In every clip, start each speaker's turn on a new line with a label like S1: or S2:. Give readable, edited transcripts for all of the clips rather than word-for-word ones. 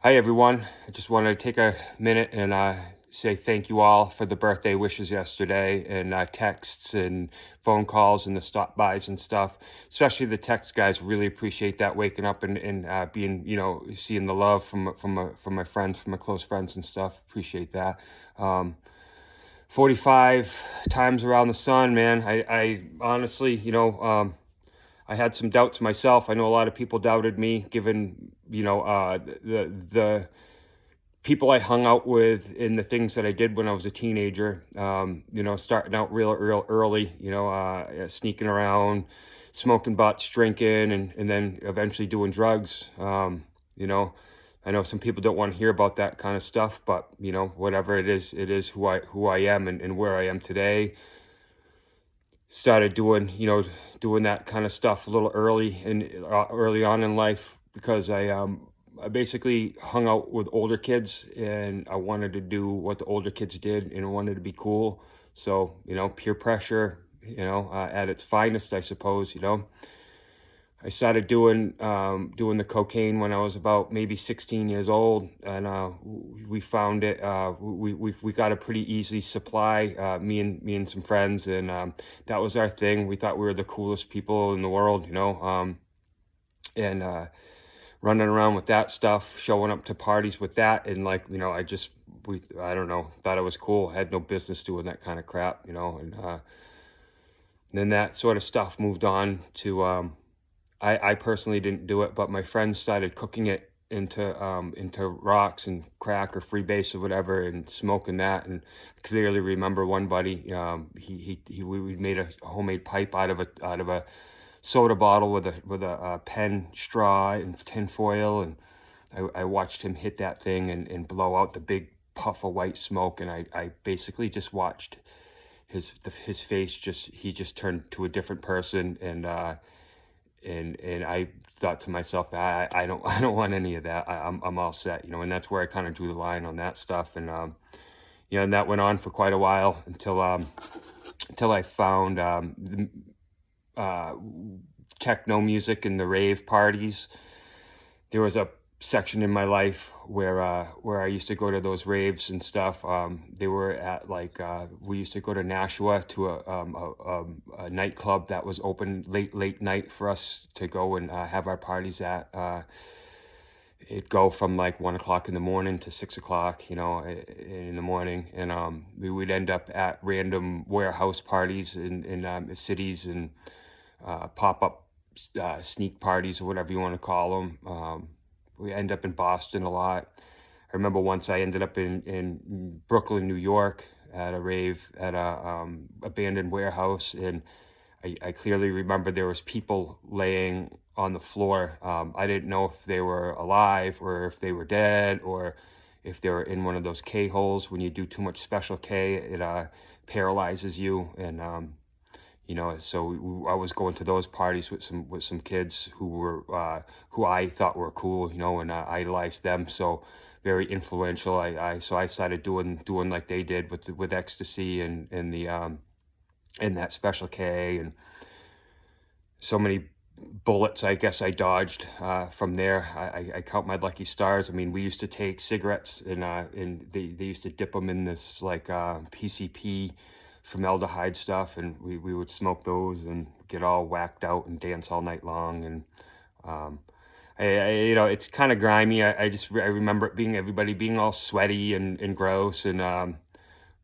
S1: Hi, everyone. I just wanted to take a minute and say thank you all for the birthday wishes yesterday and texts and phone calls and the stop bys and stuff. Especially the text guys. Really appreciate that. Waking up and being, seeing the love from my friends, from my close friends and stuff. Appreciate that. Um, 45 times around the sun, man. I honestly, I had some doubts myself. I know a lot of people doubted me, given the people I hung out with and the things that I did when I was a teenager. Starting out real early. Sneaking around, smoking butts, drinking, and then eventually doing drugs. You know, I know some people don't want to hear about that kind of stuff, but whatever it is who I am and where I am today. Started doing that kind of stuff a little early on in life because I basically hung out with older kids and I wanted to do what the older kids did and I wanted to be cool. So, peer pressure, at its finest, I suppose. I started doing the cocaine when I was about maybe 16 years old, and we found it. We got a pretty easy supply. Me and some friends, and that was our thing. We thought we were the coolest people in the world, and running around with that stuff, showing up to parties with that, and I don't know, thought it was cool. Had no business doing that kind of crap, and then that sort of stuff moved on to. I personally didn't do it, but my friends started cooking it into rocks and crack or freebase or whatever, and smoking that. And clearly remember one buddy, we made a homemade pipe out of a soda bottle with a pen straw and tin foil, and I watched him hit that thing and blow out the big puff of white smoke, and I basically just watched his face he just turned to a different person, and I thought to myself, I don't I don't want any of that. I'm all set, and that's where I kind of drew the line on that stuff, and and that went on for quite a while until I found uh, techno music and the rave parties. There was a section in my life where I used to go to those raves and stuff. They were at we used to go to Nashua to a nightclub that was open late night for us to go and have our parties at. It'd go from like 1 o'clock in the morning to 6 o'clock, in the morning, and we would end up at random warehouse parties in cities and pop up sneak parties or whatever you want to call them. We end up in Boston a lot. I remember once I ended up in Brooklyn, New York, at a rave at a abandoned warehouse, and I clearly remember there was people laying on the floor. I didn't know if they were alive or if they were dead or if they were in one of those K holes. When you do too much special K, it paralyzes you, and so I was going to those parties with some kids who I thought were cool, and I idolized them. So very influential. I started doing like they did with ecstasy and that special K, and so many bullets I guess I dodged from there. I count my lucky stars. I mean, we used to take cigarettes and they used to dip them in this PCP formaldehyde stuff, and we would smoke those and get all whacked out and dance all night long. And um, it's kind of grimy. I remember everybody being all sweaty and gross, and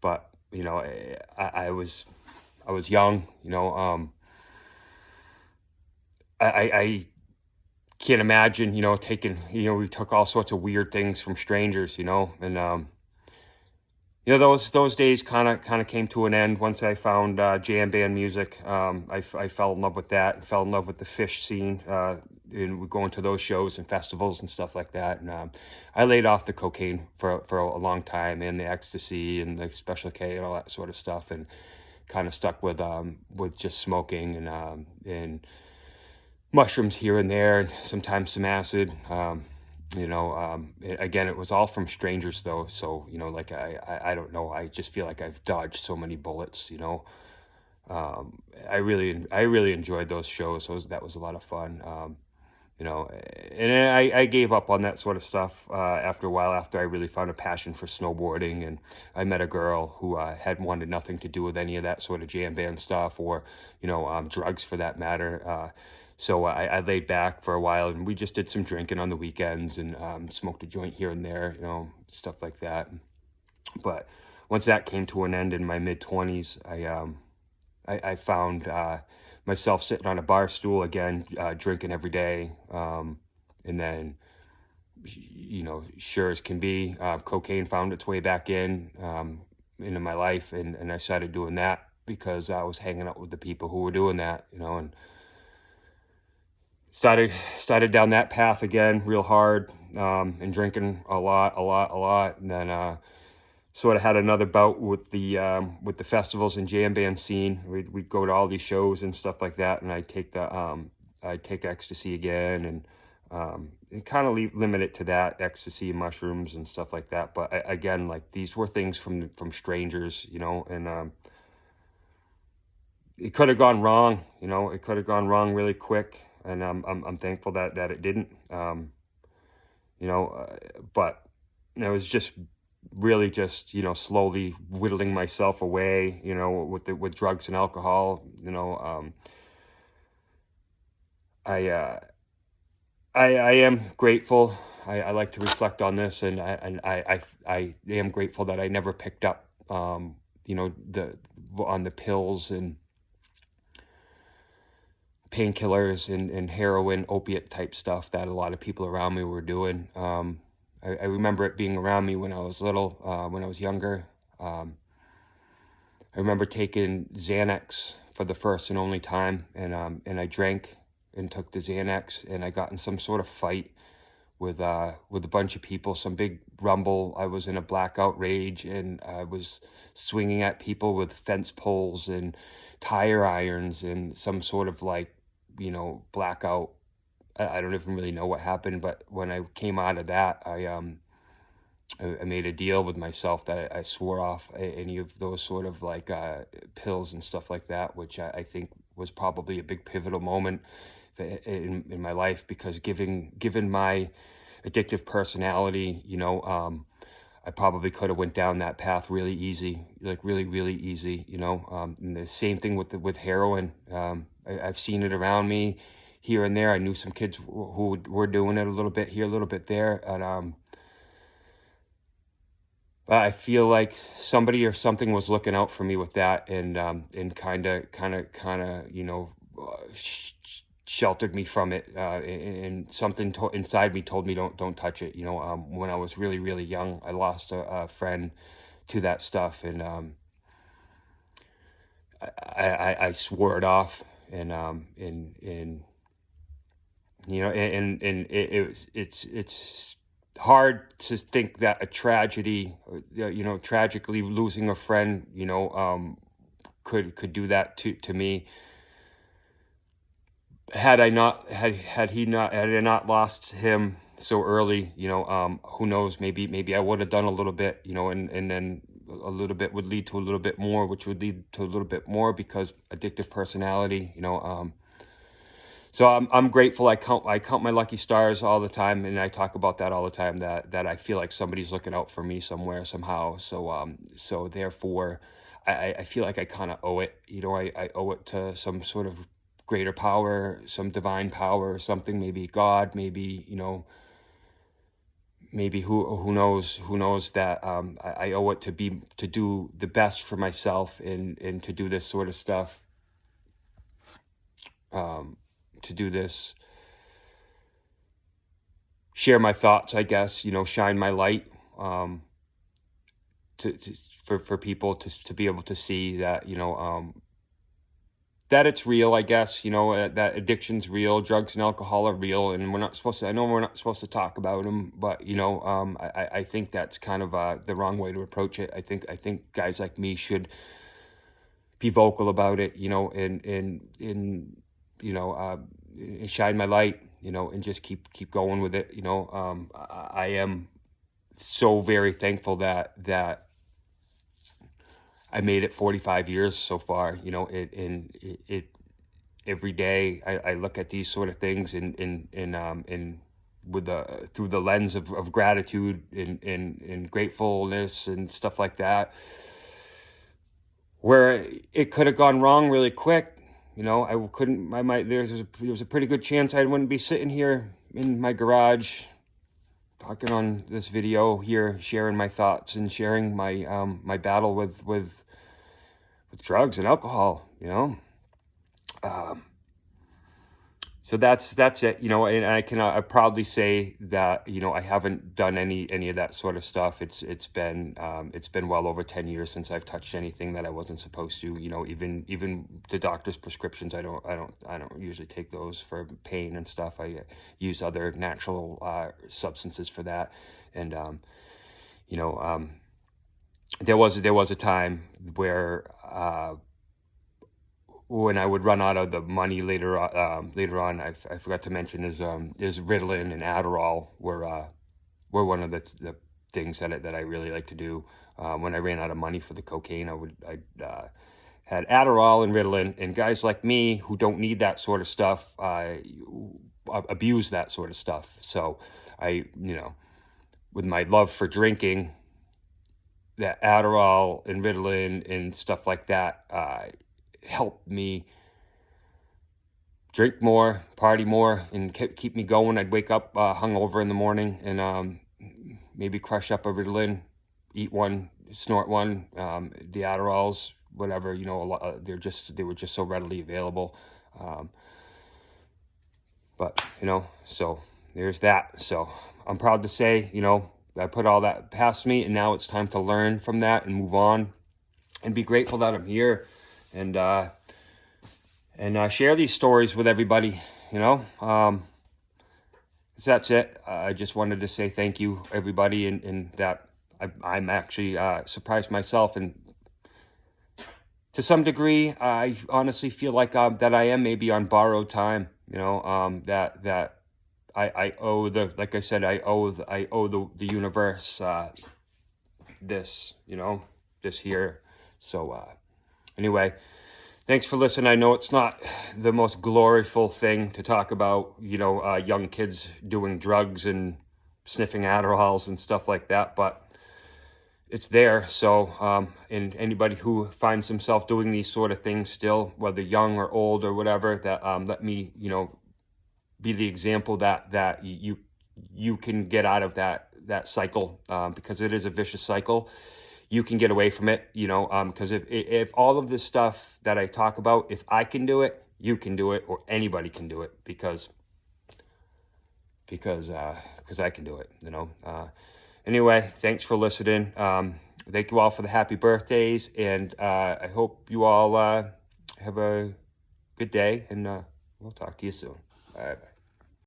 S1: but I was young, I can't imagine, taking, we took all sorts of weird things from strangers, and those days kind of came to an end once I found jam band music. I fell in love with that and fell in love with the Fish scene, and going to those shows and festivals and stuff like that. And I laid off the cocaine for a long time, and the ecstasy and the special K and all that sort of stuff, and kind of stuck with just smoking and mushrooms here and there, and sometimes some acid. Again, it was all from strangers though. So, I don't know. I just feel like I've dodged so many bullets, I really enjoyed those shows. That was a lot of fun. you know, and then I gave up on that sort of stuff after a while, after I really found a passion for snowboarding. And I met a girl who had wanted nothing to do with any of that sort of jam band stuff, or, drugs for that matter. So I laid back for a while, and we just did some drinking on the weekends, and smoked a joint here and there, stuff like that. But once that came to an end in my mid-20s, I found myself sitting on a bar stool again, drinking every day. And then, sure as can be, cocaine found its way back into my life. And I started doing that because I was hanging out with the people who were doing that, and started down that path again real hard, and drinking a lot. And then, sort of had another bout with the festivals and jam band scene. We'd go to all these shows and stuff like that, and I'd take ecstasy again, and kind of limit it to that, ecstasy, mushrooms, and stuff like that. But again, like, these were things from strangers, and it could have gone wrong. It could have gone wrong really quick, and I'm thankful that it didn't. But it was just really just, slowly whittling myself away, with drugs and alcohol. I am grateful. I like to reflect on this, and I am grateful that I never picked up, on the pills and painkillers and heroin, opiate type stuff that a lot of people around me were doing. I remember it being around me when I was little, when I was younger. I remember taking Xanax for the first and only time, and I drank and took the Xanax, and I got in some sort of fight with a bunch of people, some big rumble. I was in a blackout rage, and I was swinging at people with fence poles and tire irons and some sort of, like, blackout. I don't even really know what happened, but when I came out of that, I made a deal with myself that I swore off any of those sort of, like, pills and stuff like that, which I think was probably a big pivotal moment in my life, because given my addictive personality, I probably could have went down that path really easy, like really, really easy, and the same thing with heroin. I've seen it around me here and there. I knew some kids who were doing it a little bit here, a little bit there. And but I feel like somebody or something was looking out for me with that, and kind of, sheltered me from it. And something inside me told me don't touch it. When I was really, really young, I lost a friend to that stuff, and I swore it off, and it's hard to think that a tragedy, tragically losing a friend, could do that to me. Had I not lost him so early, who knows, maybe I would have done a little bit, and then a little bit would lead to a little bit more, which would lead to a little bit more, because addictive personality, so I'm grateful. I count my lucky stars all the time, and I talk about that all the time, that I feel like somebody's looking out for me somewhere, somehow. So therefore, I feel like I kind of owe it. I owe it to some sort of greater power, some divine power or something, maybe God, maybe, maybe who knows that I owe it to do the best for myself, and to do this sort of stuff. To do this, share my thoughts, I guess, shine my light, for people to be able to see that, that it's real, I guess, that addiction's real, drugs and alcohol are real, and I know we're not supposed to talk about them, but, I think that's kind of the wrong way to approach it. I think guys like me should be vocal about it, and shine my light, and just keep going with it. I am so very thankful that I made it 45 years so far. every day I look at these sort of things in with the through the lens of gratitude and gratefulness and stuff like that, where it could have gone wrong really quick. You know, I couldn't, I might, there was a pretty good chance I wouldn't be sitting here in my garage talking on this video here, sharing my thoughts and sharing my, my battle with drugs and alcohol, you know? So that's it, you know, and I can I proudly say that, you know, I haven't done any of that sort of stuff. It's been well over 10 years since I've touched anything that I wasn't supposed to, you know, even the doctor's prescriptions. I don't usually take those for pain and stuff. I use other natural substances for that. And you know, there was a time where when I would run out of the money later on, I forgot to mention is Ritalin and Adderall were one of the things that I really like to do. When I ran out of money for the cocaine, I had Adderall and Ritalin, and guys like me who don't need that sort of stuff, abuse that sort of stuff. So you know, with my love for drinking, that Adderall and Ritalin and stuff like that helped me drink more, party more, and keep me going. I'd wake up hungover in the morning and maybe crush up a Ritalin, eat one, snort one. The Adderalls, whatever, you know, they were just so readily available. But you know, so there's that. So I'm proud to say, you know, I put all that past me, and now it's time to learn from that and move on, and be grateful that I'm here, and share these stories with everybody, you know. So that's it. I just wanted to say thank you, everybody, and that I'm actually surprised myself, and to some degree, I honestly feel like that I am maybe on borrowed time, you know, that I owe like I said, I owe the universe this, you know, this here. So anyway, thanks for listening. I know it's not the most gloriful thing to talk about, you know, young kids doing drugs and sniffing Adderalls and stuff like that, but it's there. So and anybody who finds himself doing these sort of things still, whether young or old or whatever, that let me, you know, be the example that you can get out of that cycle, because it is a vicious cycle. You can get away from it, you know, because if all of this stuff that I talk about, if I can do it, you can do it, or anybody can do it, because I can do it, you know. Anyway, thanks for listening. Thank you all for the happy birthdays, and I hope you all have a good day, and we'll talk to you soon. Bye.